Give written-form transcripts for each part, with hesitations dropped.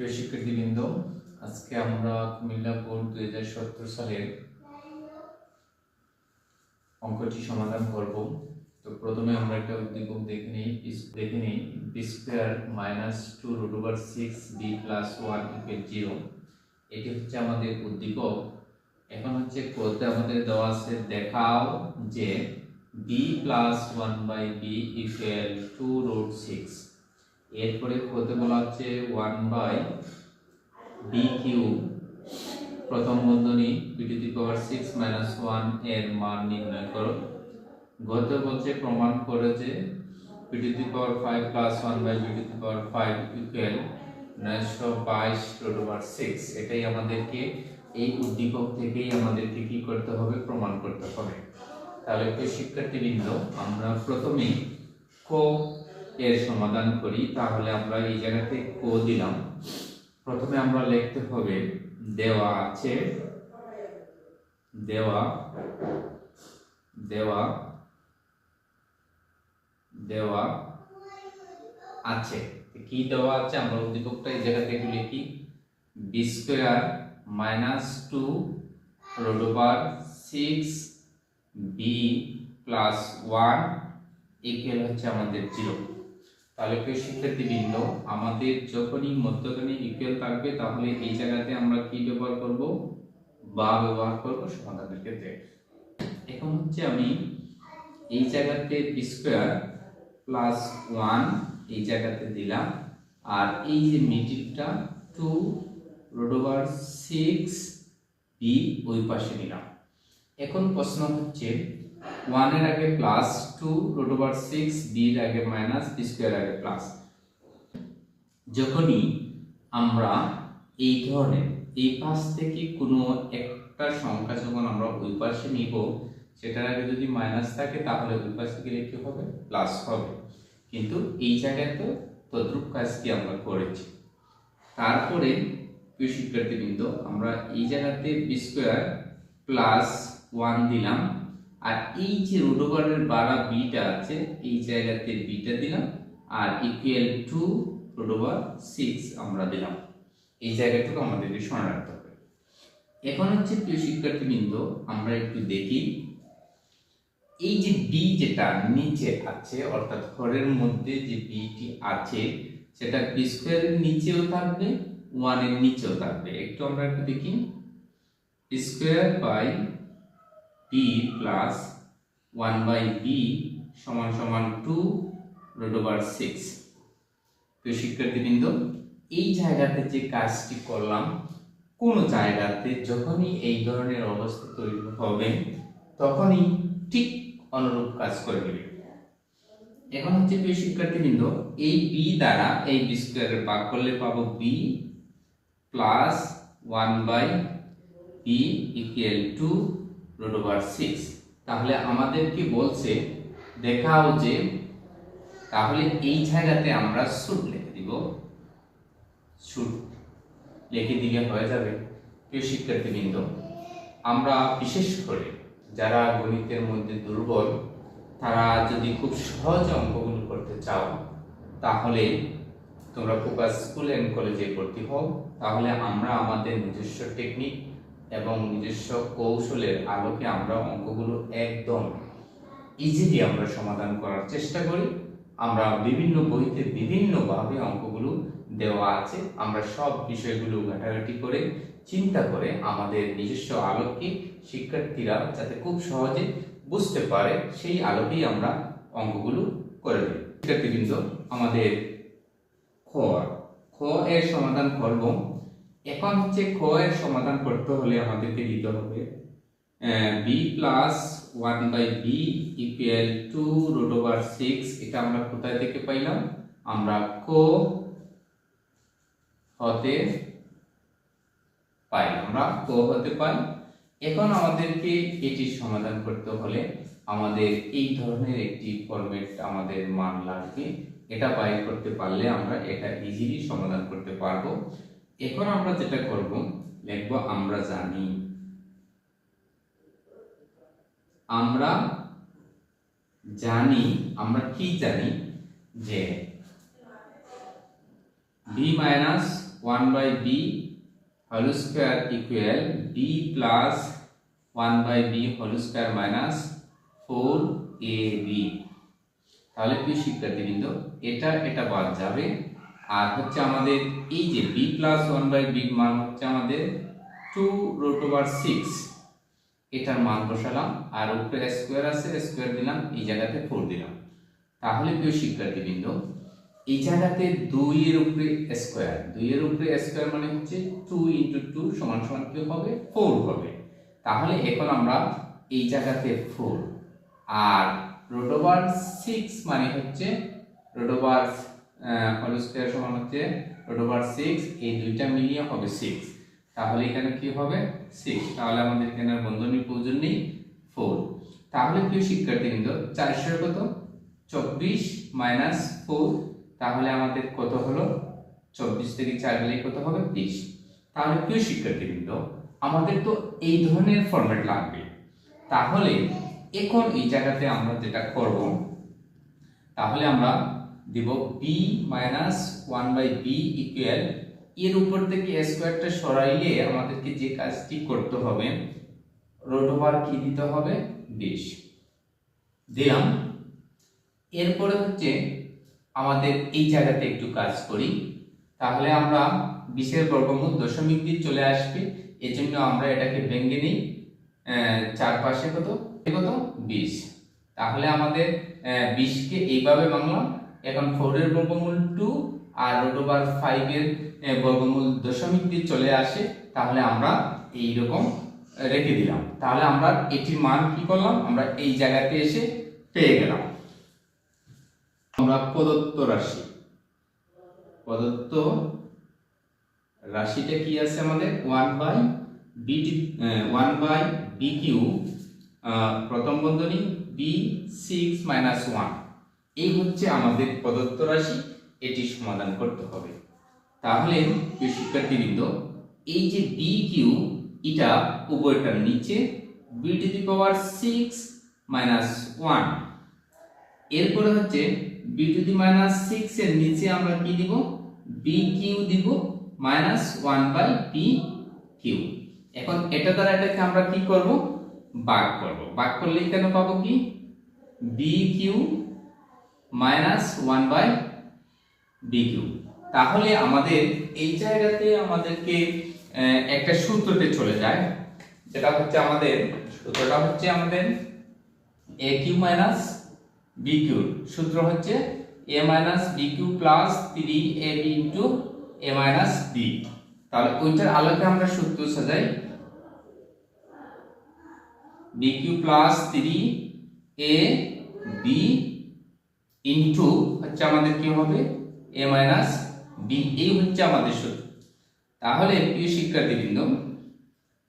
প্রিয় শিক্ষার্থীবৃন্দ, আজকে আমরা কুমিল্লা বোর্ড 2017 সালের অঙ্কটি সমাধান করব। তো প্রথমে আমরা একটা উদ্দীপক দেখে নিই b square minus 2 root over 6 b plus 1 equal 0। এটি হচ্ছে আমাদের উদ্দীপক। এখন হচ্ছে করতে আমাদের দেওয়া আছে দেখাও যে b plus 1 by b equal 2 root 6। এরপরে করতে বলা হচ্ছে 1 বাই বি কিউব প্রথম বন্ধনী b to the power 6 minus 1 এর মান নির্ণয় করো। গত বলছে প্রমাণ করে যে b to the power 5 plus 1 by b to the power 5 equal 922 root over 6। এটাই আমাদেরকে এই উদ্দীপক থেকেই আমাদেরকে কি করতে হবে, প্রমাণ করতে হবে। তাহলে প্রিয় শিক্ষার্থীবৃন্দ, আমরা প্রথমে ক এর সমাধান করি। তাহলে আমরা এই জায়গাতে ক দিলাম। প্রথমে আমরা লিখতে হবে দেওয়া আছে দেওয়া দেওয়া দেওয়া আছে। কি দেওয়া আছে, আমরা উদ্দীপকটা এই জায়গাতে একটু লিখি b square minus 2 root over 6 b plus 1 equal হচ্ছে আমাদের 0। তাহলে প্রিয় শিক্ষার্থীবৃন্দ, আমাদের যখনই মধ্যখানে ইকুয়াল থাকবে তাহলে এই জায়গাতে আমরা কি ব্যবহার করব, বা ব্যবহার করব সমাধানের ক্ষেত্রে। এখন হচ্ছে আমি এই জায়গাতে বি স্কয়ার প্লাস 1 এই জায়গাতে দিলাম, আর এই যে মিডিলটা 2 রুট ওভার 6 বি ওই পাশে নিলাম। এখন প্রশ্ন হচ্ছে 1 এর আগে প্লাস, 2 রুট ওভার 6 বি এর আগে মাইনাস, বি স্কয়ার আগে প্লাস। যখনই আমরা এই ধরনের এই পাশ থেকে কোনো একটা সংখ্যা যখন আমরা ওই পাশে নিব, সেটার আগে যদি মাইনাস থাকে তাহলে ওই পাশে গেলে কি হবে, প্লাস হবে। কিন্তু এই জায়গায় তো তদ্রূপ কাজটি আমরা করেছি। তারপরে প্রিয় শিক্ষার্থীবৃন্দ, আমরা এই জায়গাতে বি স্কয়ার প্লাস 1 দিলাম, আর এই যে রুট ওভারের বাড়া বিটা আছে এই জায়গাতে বিটা দিলাম, আর ইকুয়াল 2 রুট ওভার 6 আমরা দিলাম। এই জায়গাটুকু আমাদেরকে স্মরণ রাখতে হবে। এখন হচ্ছে প্রিয় শিক্ষার্থীবৃন্দ, আমরা একটু দেখি এই যে বি যেটা নিচে আছে, অর্থাৎ হরের মধ্যে যে বিটি আছে সেটা বি স্কয়ারের নিচেও থাকবে, 1 এর নিচেও থাকবে। একটু আমরা একটু দেখি b square by b plus 1 by b সমান সমান 2 রুট ওভার 6। তো শিক্ষার্থীবৃন্দ, এই জায়গাতে যে কাজটি করলাম, কোন জায়গাতে যখনই এই ধরনের অবস্থা তৈরি হবে তখনই ঠিক অনুরূপ কাজ করে নেবে। এখন হচ্ছে প্রিয় শিক্ষার্থীবৃন্দ, এই বি দ্বারা এই বি স্কয়ারের ভাগ করলে পাবো b plus 1 by b equal 2 root over 6। তাহলে আমাদেরকে বলছে দেখাও যে, তাহলে এই জায়গাতে আমরা শুট লিখে দিব, শুট লিখে দিলে হয়ে যাবে। প্রিয় শিক্ষার্থীবৃন্দ, আমরা বিশেষ করে যারা গণিতের মধ্যে দুর্বল, তারা যদি খুব সহজ অঙ্কগুলো করতে চাও তাহলে তোমরা ফোকাস স্কুল এন্ড কলেজে ভর্তি হও। তাহলে আমরা আমাদের নিজস্ব টেকনিক এবং নিজস্ব কৌশলের আলোকে আমরা অঙ্কগুলো একদম ইজিলি আমরা সমাধান করার চেষ্টা করি। আমরা বিভিন্ন বইতে বিভিন্নভাবে অঙ্কগুলো দেওয়া আছে, আমরা সব বিষয়গুলো ঘাটাঘাটি করে চিন্তা করে আমাদের নিজস্ব আলোকে শিক্ষার্থীরা যাতে খুব সহজে বুঝতে পারে সেই আলোকেই আমরা অঙ্কগুলো করে দিই। শিক্ষার্থীবৃন্দ, আমাদের খ এর সমাধান করব। এখন হচ্ছে খ এর সমাধান করতে হলে আমাদেরকে দিতে হবে b plus 1 by b equal 2 root over 6। এটা আমরা কোথায় থেকে পাইলাম, আমরা ক হতে পাই, আমরা ক হতে পাই। এখন আমাদেরকে এটি সমাধান করতে হলে আমাদের এই ধরনের একটি ফরম্যাট আমাদের মান লাগবে। এটা বাইর করতে পারলে আমরা এটা ইজিলি সমাধান করতে পারবো। এখন আমরা যেটা করব, লিখব আমরা জানি। আমরা কি জানি যে b minus 1/b whole square equal b plus 1/b whole square minus 4ab। তাহলে প্রিয় শিক্ষার্থীবৃন্দ এটা বাদ যাবে, আর হচ্ছে আমাদের এই যে b প্লাস 1/b মান হচ্ছে আমাদের 2√6, এটার মান বসালাম, আর উপরে স্কয়ার আছে স্কয়ার দিলাম, এই জায়গাতে 4 দিলাম। তাহলে প্রিয় শিক্ষার্থীবৃন্দ এই জায়গাতে 2 এর উপরে স্কয়ার মানে হচ্ছে 2 × 2 সমান সমান কি হবে 4 হবে। তাহলে এখন আমরা এই জায়গাতে 4 আর √6 মানে হচ্ছে √ হোল স্কয়ার সমান হচ্ছে √6, এই দুইটা মিলিয়ে হবে 6। তাহলে এখানে কি হবে 6, তাহলে আমাদের এখানে বন্ধনীর প্রয়োজন নেই 4। তাহলে প্রিয় শিক্ষার্থীবৃন্দ 400 কত 24 মাইনাস 4, তাহলে আমাদের কত হলো 24 থেকে 4 গেলে কত হবে 30। তাহলে প্রিয় শিক্ষার্থীবৃন্দ আমাদের তো এই ধরনের ফরম্যাট লাগবে। তাহলে এখন এই জায়গাতে আমরা যেটা করব, তাহলে আমরা দিব b - 1/b ইকুয়াল, এর উপর থেকে স্কয়ারটা সরাইলে আমাদেরকে যে কাজটি করতে হবে √ কি দিতে হবে 20 দিলাম। এরপরে হচ্ছে আমাদের এই জায়গাতে একটু কাজ করি, তাহলে আমরা 20 এর বর্গমূল দশমিক দিয়ে চলে আসবে, এজন্য আমরা এটাকে ভেঙে নিই, চারপাশে কত 20। তাহলে আমাদের 20 কে এইভাবে ভাঙলাম। এখন 4 এর বর্গমূল 2 আর √5 এর বর্গমূল দশমিক দিয়ে চলে আসে, তাহলে আমরা এই রকম রেখে দিলাম। তাহলে আমরা এটির মান কি করলাম, আমরা এই জায়গাতে এসে পেয়ে গেলাম। আমরা প্রদত্ত রাশিটা কি আছে আমাদের 1/bq প্রথম বন্ধনী b6 - 1, এই হচ্ছে আমাদের প্রদত্ত রাশি, এটি সমাধান করতে হবে। তাহলে শিক্ষার্থীবৃন্দ এই যে bq এটা উভয়টার নিচে b6 - 1, এরপরে হচ্ছে b6 এর নিচে আমরা কি দিব bq দিব -1/bq। এখন এটা দ্বারা এটাকে আমরা কি করব ভাগ করলে কেন পাবো কি bq - 1/bq। তাহলে আমাদের এই জায়গাতে আমাদেরকে একটা সূত্রতে চলে যায়, যেটা হচ্ছে আমাদের সূত্রটা হচ্ছে আমাদের aq - bq, সূত্র হচ্ছে a - bq plus 3ab * a - b। তাহলে ওইটার আলোকে আমরা সূত্র সাজাই, bq প্লাস 3ab ইনটু হচ্ছে আমাদের কি হবে a - b, এই হচ্ছে আমাদের সূত্র। তাহলে প্রিয় শিক্ষার্থীবৃন্দ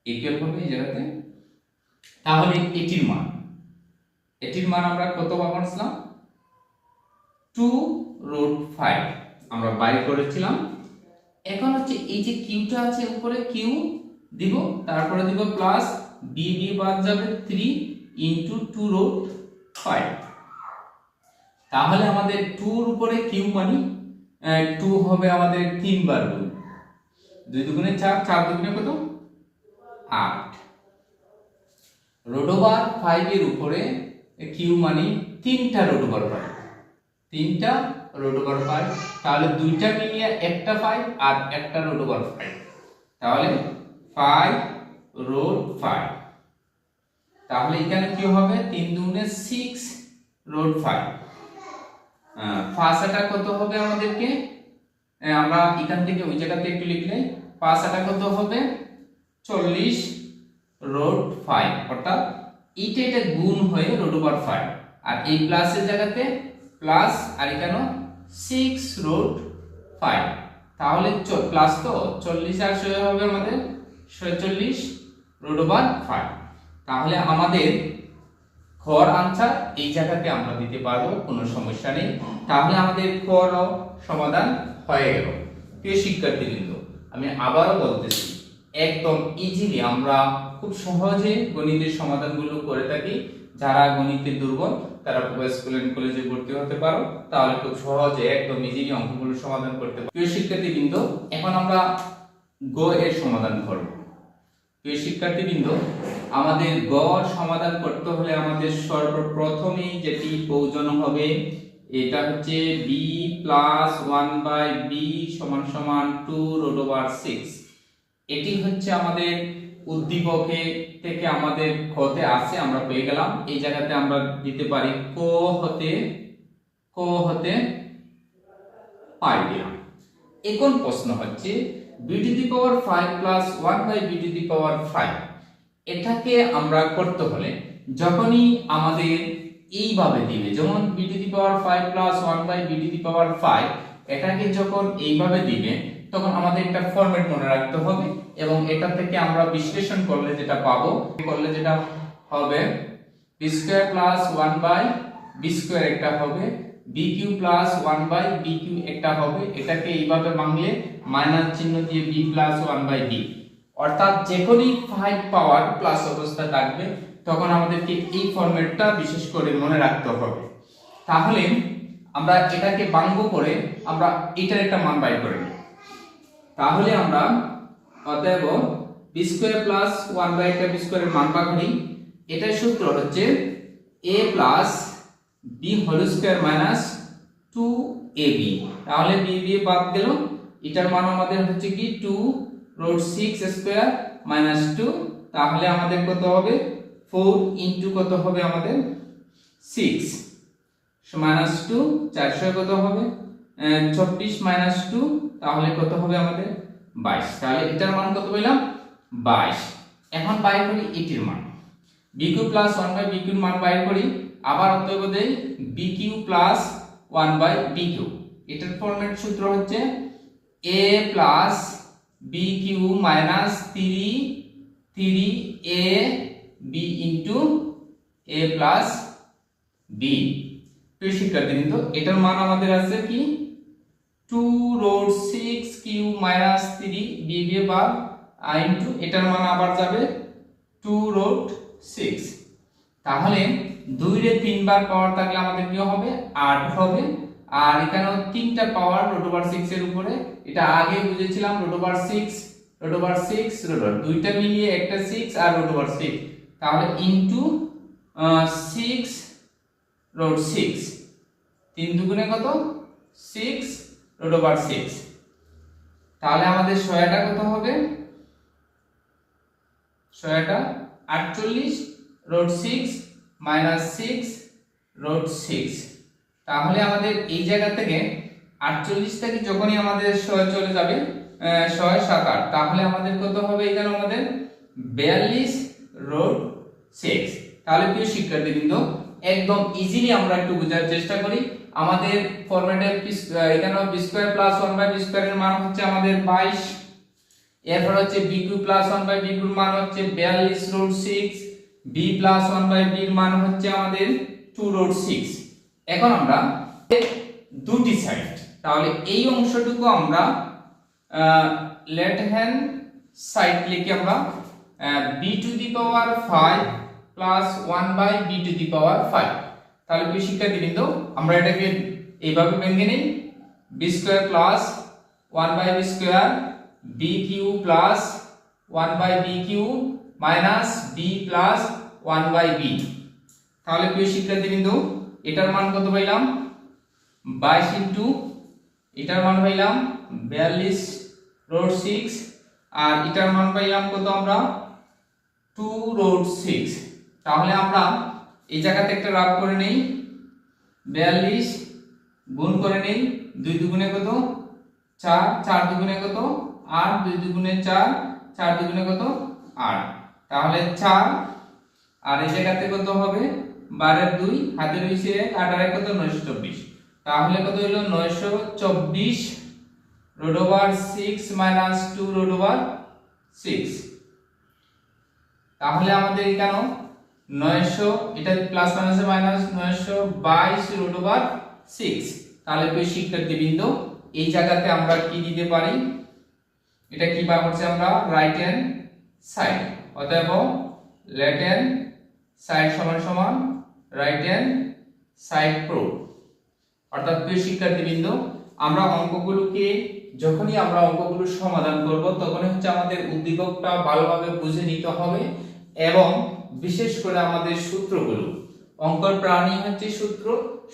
ইকুয়াল হবে এই জায়গাতে, তাহলে এটির মান আমরা কত পাবছিলাম 2√5 আমরা বাইর করেছিলাম। এখন হচ্ছে এই যে কিউটা আছে উপরে কিউ দিব, তারপরে দিব প্লাস বি বাদ যাবে 3 * 2√5। তাহলে আমাদের 2 এর উপরে কিউ মানে 2 হবে আমাদের 3 বার গুণ, 2 দুগুণে 4, 4 দুগুণে কত 8। √5 এর উপরে কিউ মানে 3টা √5, 3টা √5, তাহলে দুইটা মিলিয়ে একটা 5 আর একটা √5, তাহলে 5√5। তাহলে এখানে কি হবে 3 দুগুণে 6√5। ফাঁসাটা কত হবে আমাদেরকে, আমরা এখান থেকে ওই জায়গাতে একটু লিখলে ফাঁসাটা কত হবে 40√5, অর্থাৎ এটা গুণ হয়ে √5, আর এই প্লাসের জায়গাতে প্লাস আর এখানে 6√5, তাহলে প্লাস তো 40 আর 6 হবে আমাদের 46√5। তাহলে আমাদের খর আনসার এই জায়গাতে আমরা দিতে পারবো, কোনো সমস্যা নেই। তাহলে আমাদের খর সমাধান হয়ে গেল। প্রিয় শিক্ষার্থীবৃন্দ আমি আবারও বলতেছি, একদম ইজিলি আমরা খুব সহজে গণিতের সমাধানগুলো করে থাকি, যারা গণিতে দুর্বল তারা স্কুল এন্ড কলেজে ভর্তি হতে পারো, তাহলে খুব সহজে একদম ইজিলি অঙ্কগুলো সমাধান করতে পারো। প্রিয় শিক্ষার্থীবৃন্দ, এখন আমরা গ এর সমাধান করব। প্রিয় শিক্ষার্থীবৃন্দ, আমাদের গ সমাধান করতে হলে আমাদের সর্বপ্রথমেই যেটি প্রয়োজন হবে এটা হচ্ছে b প্লাস 1/b সমান সমান 2√6। এটি হচ্ছে আমাদের উদ্দীপকে থেকে আমাদের হতে আসে, আমরা পেয়ে গেলাম। এই জায়গাতে আমরা দিতে পারি ক হতে পাই দিলাম। এখন প্রশ্ন হচ্ছে b to the power 5 plus 1/b to the power 5, এটাকে আমরা করতে হলে যখনই আমাদের এইভাবে দিবে, যেমন b to the power 5 plus 1/b to the power 5, এটাকে যখন এইভাবে দিবে তখন আমাদের একটা ফরম্যাট মনে রাখতে হবে, এবং এটা থেকে আমরা বিশ্লেষণ করলে যেটা পাবো, যেটা হবে b square plus 1/b square একটা হবে, bq প্লাস 1/bq একটা হবে। এটাকে এইভাবে ভাঙলে মাইনাস চিহ্ন দিয়ে b প্লাস 1/b, অর্থাৎ যখনই 5 পাওয়ার প্লাস অবস্থা থাকবে তখন আমাদেরকে এই ফরম্যাটটা বিশেষ করে মনে রাখতে হবে। তাহলে আমরা এটাকে ভাঙব করে আমরা এটার একটা মান বাইর করে নিই। তাহলে আমরা অতএব b square plus 1/b square এর মান বার করি। এটার সূত্র হচ্ছে a plus b whole square minus 2ab। তাহলে b বাদ গেল, এটার মান আমাদের হচ্ছে কি 2√6 স্কয়ার মাইনাস 2। তাহলে আমাদের কত হবে 4 ইনটু কত হবে আমাদের 6 মাইনাস 2, 400 কত হবে 24 মাইনাস 2, তাহলে কত হবে আমাদের 22। তাহলে এটার মান কত পেলাম 22। এখন বাইর করি এটির মান, bq প্লাস 1/bq এর মান বাইর করি। আবার অতএব দেই bq প্লাস 1/bq। এটার ফরম্যাট সূত্র হচ্ছে a plus bq minus 3ab into a plus b। প্রিয় শিক্ষার্থীবৃন্দ, এটার মান আমাদের আছে কি 2√6q মাইনাস 3b দিয়ে বাদ ইনটু এটার মান আবার যাবে 2√6। তাহলে 2 রে 3 বার পাওয়ার থাকলে আমাদের কি হবে 8 হবে। আর এখানেও 3টা পাওয়ার √6 এর উপরে, এটা আগে বুঝেছিলাম √6 দুইটা মিলিয়ে একটা 6 আর √6, তাহলে ইনটু 6√6, 3 দুগুণে কত 6√6। তাহলে আমাদের সহায়টা কত হবে, সহায়টা 48√6 মাইনাস 6√6। তাহলে আমাদের এই জায়গা থেকে 48 থেকে যখনই আমাদের সহায় চলে যাবে 6 7 8, তাহলে আমাদের কত হবে এখানে আমাদের 42√6। তাহলে প্রিয় শিক্ষার্থীবৃন্দ, একদম ইজিলি আমরা একটু বোঝার চেষ্টা করি। আমাদের ফরম্যাটে এখানে b square plus 1/b square এর মান হচ্ছে আমাদের 22, এরপর হচ্ছে bq প্লাস 1/bq এর মান হচ্ছে 42√6, b প্লাস 1/b এর মান হচ্ছে আমাদের 2√6। এখন আমরা দুটি সাইড, তাহলে এই অংশটুকু আমরা লেফট হ্যান্ড সাইড লিখে আমরা b to the power 5 plus 1/b to the power 5। তাহলে প্রিয় শিক্ষার্থীবৃন্দ, আমরা এটাকে এইভাবে ভেঙে নিই b square plus 1/b square bq plus 1/bq minus b plus 1/b। তাহলে প্রিয় শিক্ষার্থীবৃন্দ, এটার মান কত পাইলাম 22 ইনটু এটার মান পাইলাম 42√6, আর এটার মান পাইলাম কত আমরা 2√6। তাহলে আমরা এই জায়গাতে একটা রাফ করে নেই, 42 গুণ করে নেই 2 দুগুণে কত 4, 4 দুগুণে কত 8, 2 দুগুণে 4, 4 দুগুণে কত 8, তাহলে 4। আর এই জায়গাতে কত হবে 12 2 হাতে রইছে 8 আর কত 924, তাহলে কত হলো 924√6 মাইনাস 2√6। তাহলে আমাদের এখানে 900, এটা প্লাস মাইনাসে মাইনাস 922√6। তাহলে প্রিয় শিক্ষার্থীবৃন্দ, এই জায়গাতে আমরা কি দিতে পারি, এটা কি বার করছি আমরা রাইট হ্যান্ড সাইড, অতএব লেফট হ্যান্ড সাইড সমান সমান রাইট হ্যান্ড সাইড প্রুফ। অর্থাৎ প্রিয় শিক্ষার্থীবৃন্দ, আমরা অঙ্কগুলোকে যখনই আমরা অঙ্কগুলো সমাধান করব তখনই হচ্ছে আমাদের উদ্দীপকটা ভালোভাবে বুঝে নিতে হবে এবং বিশেষ করে আমাদের সূত্রগুলো, অঙ্কর প্রাণী হচ্ছে সূত্র,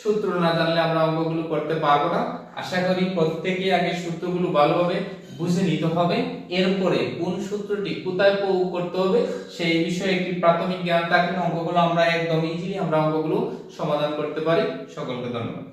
সূত্র না জানলে আমরা অঙ্কগুলো করতে পারবো না। আশা করি প্রত্যেকে আগে সূত্রগুলো ভালোভাবে বুঝে নিতে হবে, এরপরে কোন সূত্রটি কোথায় প্রয়োগ করতে হবে সেই বিষয়ে একটি প্রাথমিক জ্ঞান থাকলে অঙ্কগুলো আমরা একদম ইজিলি আমরা অঙ্কগুলো সমাধান করতে পারি। সকলকে ধন্যবাদ।